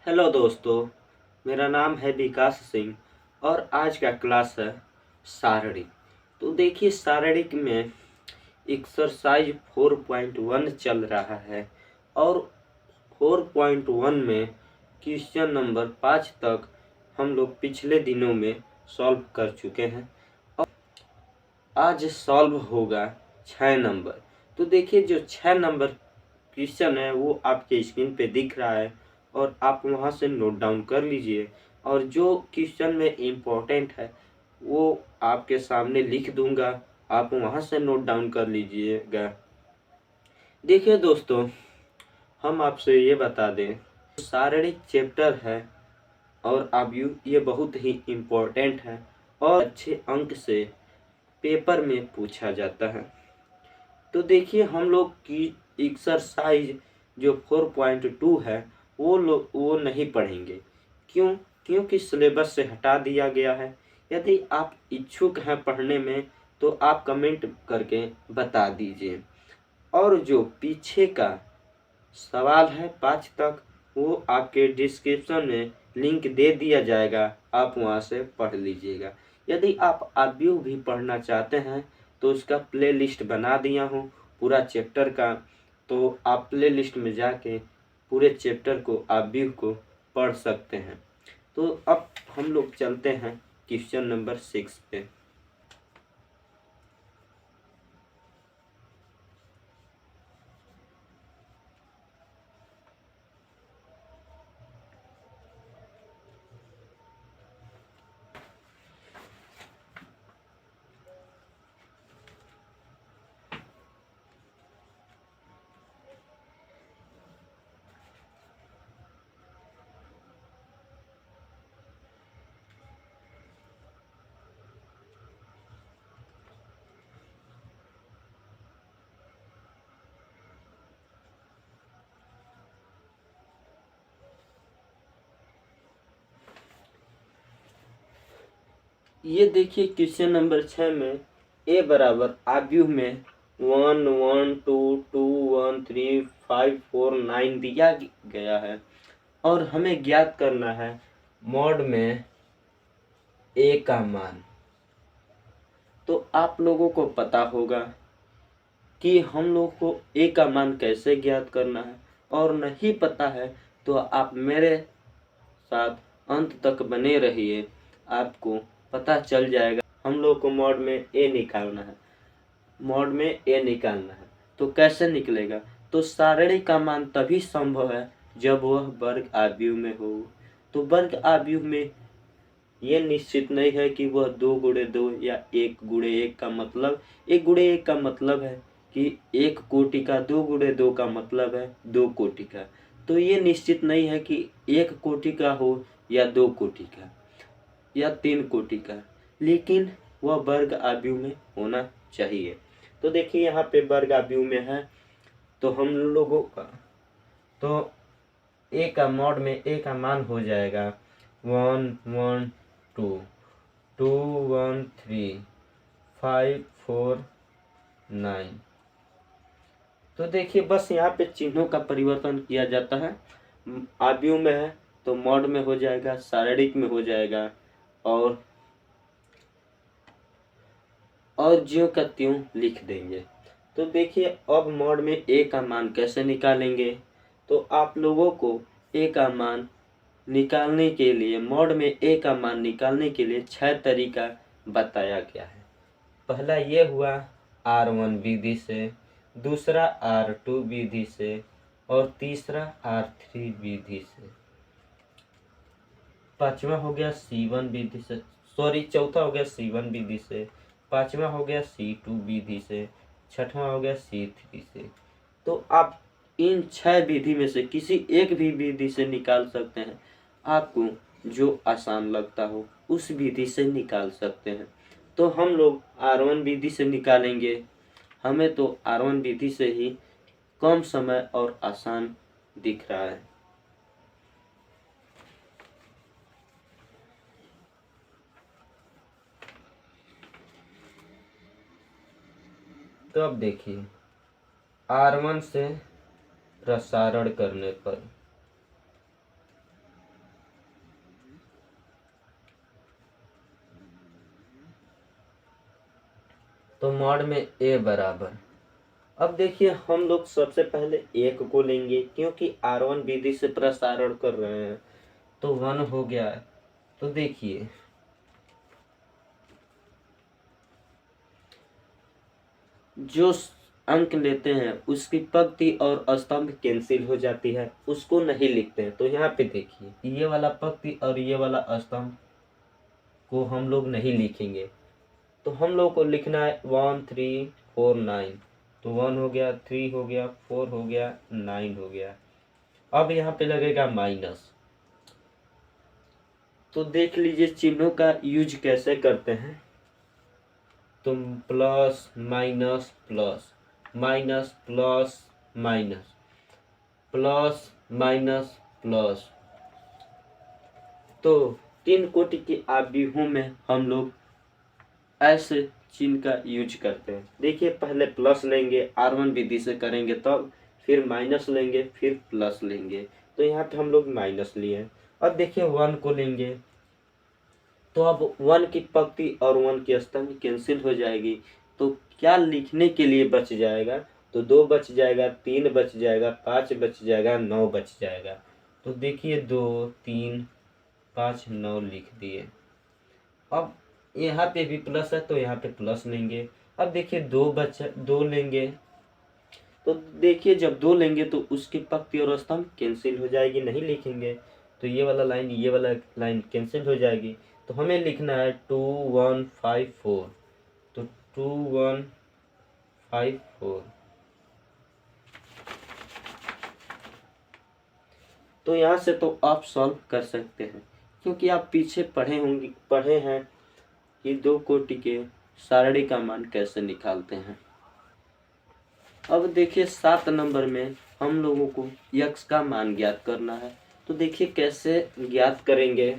Hello दोस्तों, मेरा नाम है विकास सिंह और आज का क्लास है शारीरिक। तो देखिए शारीरिक में एक्सरसाइज 4.1 चल रहा है और 4.1 में क्वेश्चन नंबर 5 तक हम लोग पिछले दिनों में सॉल्व कर चुके हैं और आज सॉल्व होगा 6 नंबर। तो देखिए जो 6 नंबर क्वेश्चन है वो आपके स्क्रीन पे दिख रहा है और आप वहां से नोट डाउन कर लीजिए और जो क्वेश्चन में इम्पोर्टेंट है वो आपके सामने लिख दूंगा, आप वहां से नोट डाउन कर लीजिएगा। देखिए दोस्तों, हम आपसे ये बता दें, शारीरिक चैप्टर है और आयु ये बहुत ही इम्पोर्टेंट है और अच्छे अंक से पेपर में पूछा जाता है। तो देखिए हम लोग की एक्सरसाइज जो 4.2 है वो नहीं पढ़ेंगे। क्यों? क्योंकि सिलेबस से हटा दिया गया है। यदि आप इच्छुक हैं पढ़ने में तो आप कमेंट करके बता दीजिए और जो पीछे का सवाल है 5 तक वो आपके डिस्क्रिप्शन में लिंक दे दिया जाएगा, आप वहां से पढ़ लीजिएगा। यदि आप आरबीयू भी पढ़ना चाहते हैं तो उसका प्ले लिस्ट बना दिया हूँ पूरा चैप्टर का, तो आप प्ले लिस्ट में जाके पूरे चैप्टर को आरबीयू को पढ़ सकते हैं। तो अब हम लोग चलते हैं क्वेश्चन नंबर 6 पे। ये देखिए क्वेश्चन नंबर 6 में ए बराबर आयु में 1 1 2 2 1 3 5 4 9 दिया गया है और हमें ज्ञात करना है मॉड में ए का मान। तो आप लोगों को पता होगा कि हम लोग को ए का मान कैसे ज्ञात करना है, और नहीं पता है तो आप मेरे साथ अंत तक बने रहिए, आपको पता चल जाएगा। हम लोग को मॉड में ए निकालना है, मॉड में ए निकालना है तो कैसे निकलेगा? तो सारणी का मान तभी संभव है जब वह वर्ग आव्यूह में हो। तो वर्ग आव्यूह में ये निश्चित नहीं है कि वह 2 गुणे 2 या 1 गुणे 1 का मतलब 1 गुणे 1 का मतलब है कि 1 कोटि का, 2 गुणे 2 का मतलब है 2 कोटि का। तो ये निश्चित नहीं है कि 1 कोटि का हो या 2 कोटि का या 3 कोटि का, लेकिन वह वर्ग आव्यूह में होना चाहिए। तो देखिए यहाँ पे वर्ग आव्यूह में है तो हम लोगों का तो ए का मॉड में ए का मान हो जाएगा 1 1 2 2 1 3 5 4 9। तो देखिए बस यहाँ पे चिन्हों का परिवर्तन किया जाता है। आव्यूह में है तो मॉड में हो जाएगा, शारीरिक में हो जाएगा और ज्यों का त्यों लिख देंगे। तो देखिए अब मॉड में ए का मान कैसे निकालेंगे? तो आप लोगों को ए का मान निकालने के लिए, मॉड में ए का मान निकालने के लिए 6 तरीका बताया गया है। पहला ये हुआ R1 विधि से, दूसरा R2 विधि से और तीसरा R3 विधि से। पांचवा हो गया C1 विधि से, चौथा हो गया C1 विधि से, पांचवा हो गया C2 विधि से, छठवां हो गया C3 से। तो आप इन 6 विधि में से किसी एक भी विधि से निकाल सकते हैं, आपको जो आसान लगता हो उस विधि से निकाल सकते हैं। तो हम लोग R1 विधि से निकालेंगे, हमें तो R1 विधि से ही कम समय और आसान दिख रहा है। तो अब देखिए R1 से प्रसारण करने पर तो मॉड में a बराबर, अब देखिए हम लोग सबसे पहले 1 को लेंगे क्योंकि R1 विधि से प्रसारण कर रहे हैं, तो 1 हो गया। तो देखिए जो अंक लेते हैं उसकी पंक्ति और स्तंभ कैंसिल हो जाती है, उसको नहीं लिखते हैं। तो यहाँ पे देखिए ये वाला पंक्ति और ये वाला स्तंभ को हम लोग नहीं लिखेंगे, तो हम लोग को लिखना है 1 3 4 9। तो 1 हो गया, 3 हो गया, 4 हो गया, 9 हो गया। अब यहाँ पे लगेगा माइनस। तो देख लीजिए चिन्हों का यूज कैसे करते हैं। तो plus minus plus, minus plus minus, plus minus plus. तो 3 कोटि के आव्यूहों में हम लोग ऐसे चिन्ह का यूज करते हैं। देखिए पहले प्लस लेंगे, R1 विधि से करेंगे तब, फिर माइनस लेंगे, फिर प्लस लेंगे। तो यहाँ पे हम लोग माइनस लिए। अब देखिए 1 को लेंगे, तो अब 1 की पंक्ति और 1 की स्तंभ कैंसिल हो जाएगी। तो क्या लिखने के लिए बच जाएगा, तो 2 बच जाएगा, 3 बच जाएगा, 5 बच जाएगा, 9 बच जाएगा। तो देखिए 2 3 5 9 लिख दिए। अब यहाँ पे भी प्लस है तो यहाँ पे प्लस लेंगे। अब देखिए 2 लेंगे, तो देखिए जब 2 लेंगे तो उसकी पंक्ति और स्तंभ कैंसिल हो जाएगी, नहीं लिखेंगे। तो ये वाला लाइन ये वाला लाइन कैंसिल हो जाएगी। तो हमें लिखना है 2 1 5 4। तो 2 1 5 4। तो यहाँ से तो आप सॉल्व कर सकते हैं, क्योंकि आप पीछे पढ़े हैं कि 2 कोटि के सारणी का मान कैसे निकालते हैं। अब देखिए 7 नंबर में हम लोगों को यक्स का मान ज्ञात करना है। तो देखिए कैसे ज्ञात करेंगे।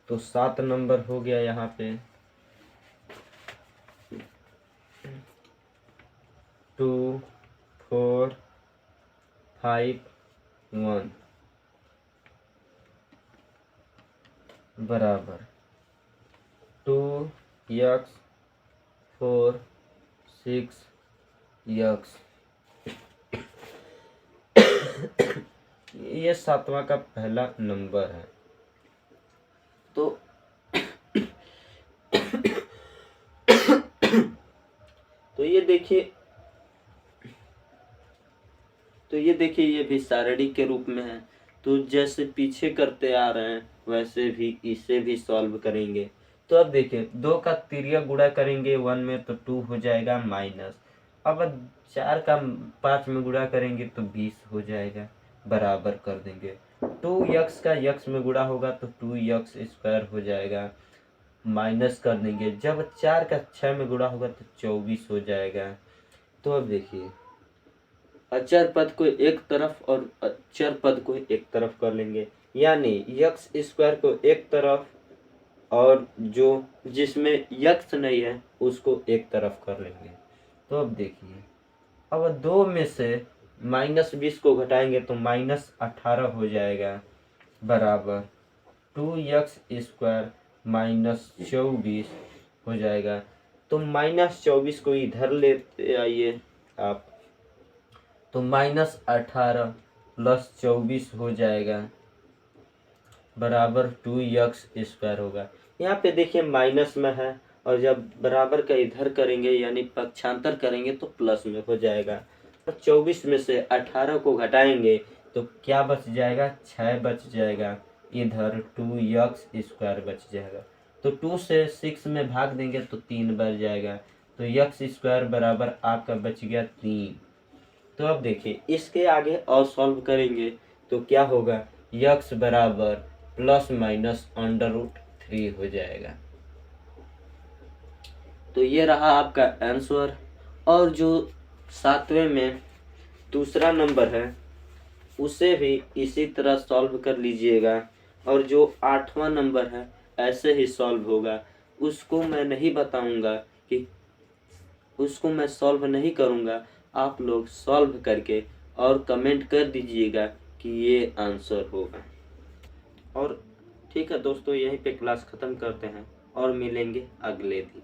तो 7 नंबर हो गया यहाँ पे 2 4 5 1 बराबर 2 यक्स 4 6 यक्स। ये 7वां का पहला नंबर है। तो ये देखिए ये भी सारणी के रूप में है। तो जैसे पीछे करते आ रहे हैं वैसे भी इसे भी सॉल्व करेंगे। तो अब देखिए 2 का तिर्यक गुणा करेंगे 1 में तो 2 हो जाएगा माइनस। अब 4 का 5 में गुणा करेंगे तो 20 हो जाएगा, बराबर कर देंगे। 2 यक्स का यक्स में गुणा होगा तो 2 यक्स स्क्वायर हो जाएगा, माइनस कर देंगे। जब 4 का 6 में गुणा होगा तो 24 हो जाएगा। तो अब देखिए अचर पद को एक तरफ और चर पद को एक तरफ कर लेंगे, यानी यक्स स्क्वायर को एक तरफ और जो जिसमें यक्स नहीं है उसको एक तरफ कर लेंगे। तो अब देखिए अब 2 में से -20 को घटाएंगे तो -18 हो जाएगा, बराबर 2 स्क्वायर -24 हो जाएगा। तो -24 को इधर लेते आइए आप, तो -18 + 24 हो जाएगा, बराबर 2 स्क्वायर होगा। यहाँ पे देखिए माइनस में है और जब बराबर का इधर करेंगे यानी पक्षांतर करेंगे तो प्लस में हो जाएगा। तो 24 में से 18 को घटाएंगे तो क्या बच जाएगा, 6 बच जाएगा, इधर 2 स्क्वायर बच जाएगा। तो 2 से 6 में भाग देंगे तो 3 बच जाएगा। तो यक्स स्क्वायर बराबर आपका बच गया 3। तो अब देखिए इसके आगे और सॉल्व करेंगे तो क्या होगा, यक्स बराबर ±√3 हो जाएगा। तो ये रहा आपका आंसर। और जो 7वें में दूसरा नंबर है उसे भी इसी तरह सॉल्व कर लीजिएगा। और जो 8वां नंबर है ऐसे ही सॉल्व होगा। उसको मैं नहीं बताऊंगा कि उसको मैं सॉल्व नहीं करूंगा, आप लोग सॉल्व करके और कमेंट कर दीजिएगा कि ये आंसर होगा। और ठीक है दोस्तों, यहीं पे क्लास ख़त्म करते हैं और मिलेंगे अगले दिन।